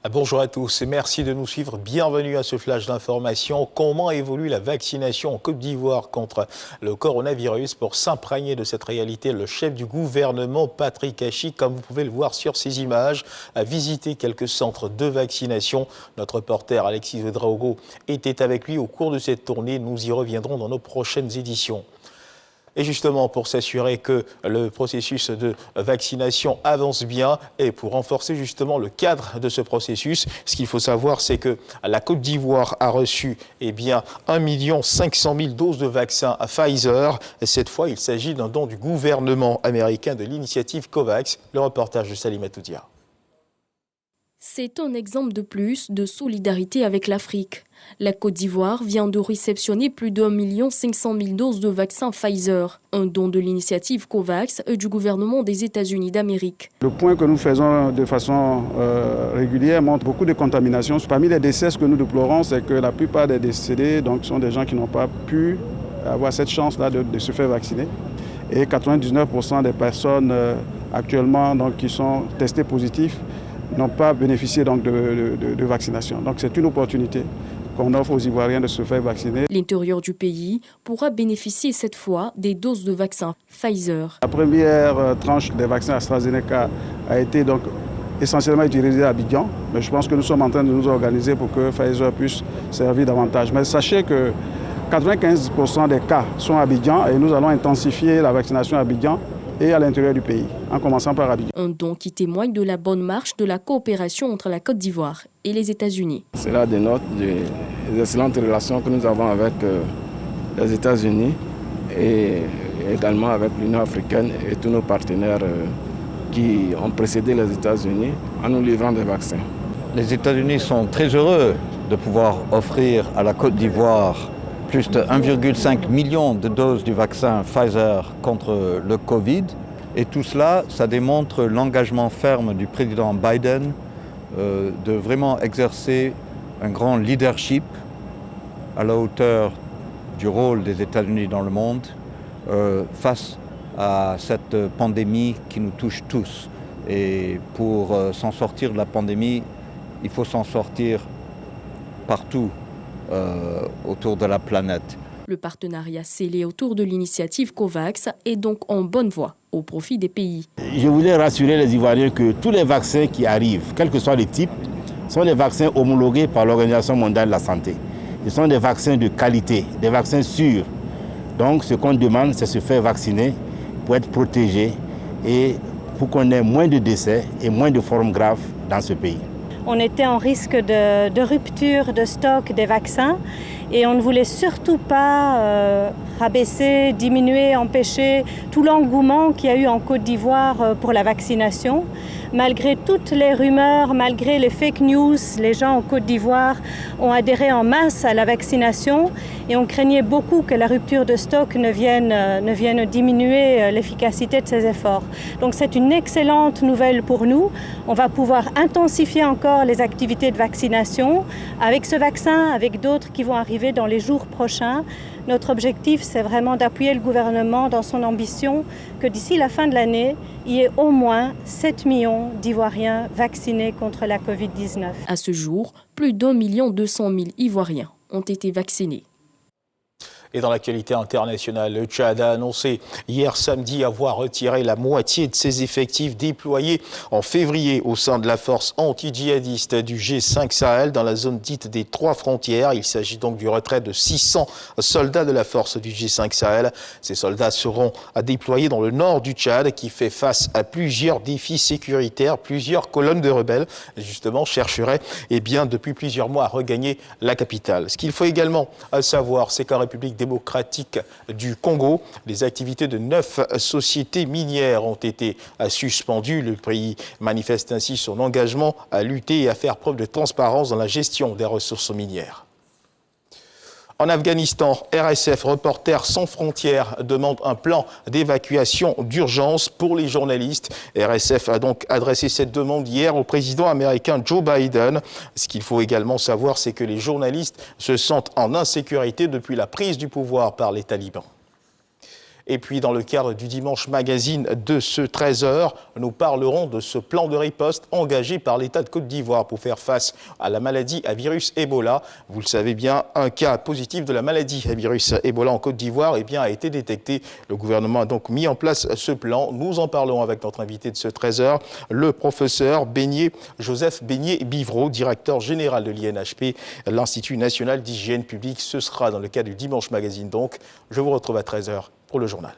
Bonjour à tous et merci de nous suivre. Bienvenue à ce flash d'information. Comment évolue la vaccination en Côte d'Ivoire contre le coronavirus? Pour s'imprégner de cette réalité, le chef du gouvernement, Patrick Achi, comme vous pouvez le voir sur ces images, a visité quelques centres de vaccination. Notre reporter Alexis Ouedraogo était avec lui au cours de cette tournée. Nous y reviendrons dans nos prochaines éditions. Et justement, pour s'assurer que le processus de vaccination avance bien et pour renforcer justement le cadre de ce processus, ce qu'il faut savoir, c'est que la Côte d'Ivoire a reçu 1 500 000 doses de vaccins à Pfizer. Et cette fois, il s'agit d'un don du gouvernement américain de l'initiative COVAX. Le reportage de Salima Toudia. C'est un exemple de plus de solidarité avec l'Afrique. La Côte d'Ivoire vient de réceptionner plus d'1 500 000 doses de vaccins Pfizer, un don de l'initiative COVAX du gouvernement des États-Unis d'Amérique. Le point que nous faisons de façon régulière montre beaucoup de contamination. Parmi les décès, ce que nous déplorons, c'est que la plupart des décédés sont des gens qui n'ont pas pu avoir cette chance-là de se faire vacciner. Et 99% des personnes actuellement qui sont testées positives n'ont pas bénéficié de vaccination. Donc c'est une opportunité qu'on offre aux Ivoiriens de se faire vacciner. L'intérieur du pays pourra bénéficier cette fois des doses de vaccins Pfizer. La première tranche des vaccins AstraZeneca a été essentiellement utilisée à Abidjan, mais je pense que nous sommes en train de nous organiser pour que Pfizer puisse servir davantage. Mais sachez que 95% des cas sont à Abidjan et nous allons intensifier la vaccination à Abidjan et à l'intérieur du pays, en commençant par Abidjan. Un don qui témoigne de la bonne marche de la coopération entre la Côte d'Ivoire et les États-Unis. Cela dénote des excellentes relations que nous avons avec les États-Unis et également avec l'Union africaine et tous nos partenaires qui ont précédé les États-Unis en nous livrant des vaccins. Les États-Unis sont très heureux de pouvoir offrir à la Côte d'Ivoire plus de 1,5 million de doses du vaccin Pfizer contre le Covid. Et tout cela, ça démontre l'engagement ferme du président Biden de vraiment exercer un grand leadership à la hauteur du rôle des États-Unis dans le monde face à cette pandémie qui nous touche tous. Et pour s'en sortir de la pandémie, il faut s'en sortir partout autour de la planète. Le partenariat scellé autour de l'initiative COVAX est donc en bonne voie au profit des pays. Je voulais rassurer les Ivoiriens que tous les vaccins qui arrivent, quel que soit le type, sont des vaccins homologués par l'Organisation mondiale de la santé. Ce sont des vaccins de qualité, des vaccins sûrs. Donc ce qu'on demande, c'est se faire vacciner pour être protégé et pour qu'on ait moins de décès et moins de formes graves dans ce pays. On était en risque de rupture de stock des vaccins et on ne voulait surtout pas rabaisser, diminuer, empêcher tout l'engouement qu'il y a eu en Côte d'Ivoire pour la vaccination. Malgré toutes les rumeurs, malgré les fake news, les gens en Côte d'Ivoire ont adhéré en masse à la vaccination et on craignait beaucoup que la rupture de stock ne vienne diminuer l'efficacité de ces efforts. Donc c'est une excellente nouvelle pour nous. On va pouvoir intensifier encore les activités de vaccination avec ce vaccin, avec d'autres qui vont arriver dans les jours prochains. Notre objectif, c'est vraiment d'appuyer le gouvernement dans son ambition que d'ici la fin de l'année, il y ait au moins 7 millions d'Ivoiriens vaccinés contre la Covid-19. À ce jour, plus d'1 200 000 Ivoiriens ont été vaccinés. Et dans l'actualité internationale, le Tchad a annoncé hier samedi avoir retiré la moitié de ses effectifs déployés en février au sein de la force anti-djihadiste du G5 Sahel dans la zone dite des 3 frontières. Il s'agit donc du retrait de 600 soldats de la force du G5 Sahel. Ces soldats seront déployés dans le nord du Tchad qui fait face à plusieurs défis sécuritaires. Plusieurs colonnes de rebelles, justement, chercheraient depuis plusieurs mois à regagner la capitale. Ce qu'il faut également savoir, c'est qu'en République démocratique du Congo, les activités de 9 sociétés minières ont été suspendues. Le pays manifeste ainsi son engagement à lutter et à faire preuve de transparence dans la gestion des ressources minières. En Afghanistan, RSF, Reporters sans frontières, demande un plan d'évacuation d'urgence pour les journalistes. RSF a donc adressé cette demande hier au président américain Joe Biden. Ce qu'il faut également savoir, c'est que les journalistes se sentent en insécurité depuis la prise du pouvoir par les talibans. Et puis dans le cadre du Dimanche Magazine de ce 13h, nous parlerons de ce plan de riposte engagé par l'État de Côte d'Ivoire pour faire face à la maladie à virus Ebola. Vous le savez bien, un cas positif de la maladie à virus Ebola en Côte d'Ivoire a été détecté. Le gouvernement a donc mis en place ce plan. Nous en parlons avec notre invité de ce 13h, le professeur Joseph Beignet-Bivreau, directeur général de l'INHP, l'Institut national d'hygiène publique. Ce sera dans le cadre du Dimanche Magazine donc. Je vous retrouve à 13h pour le journal.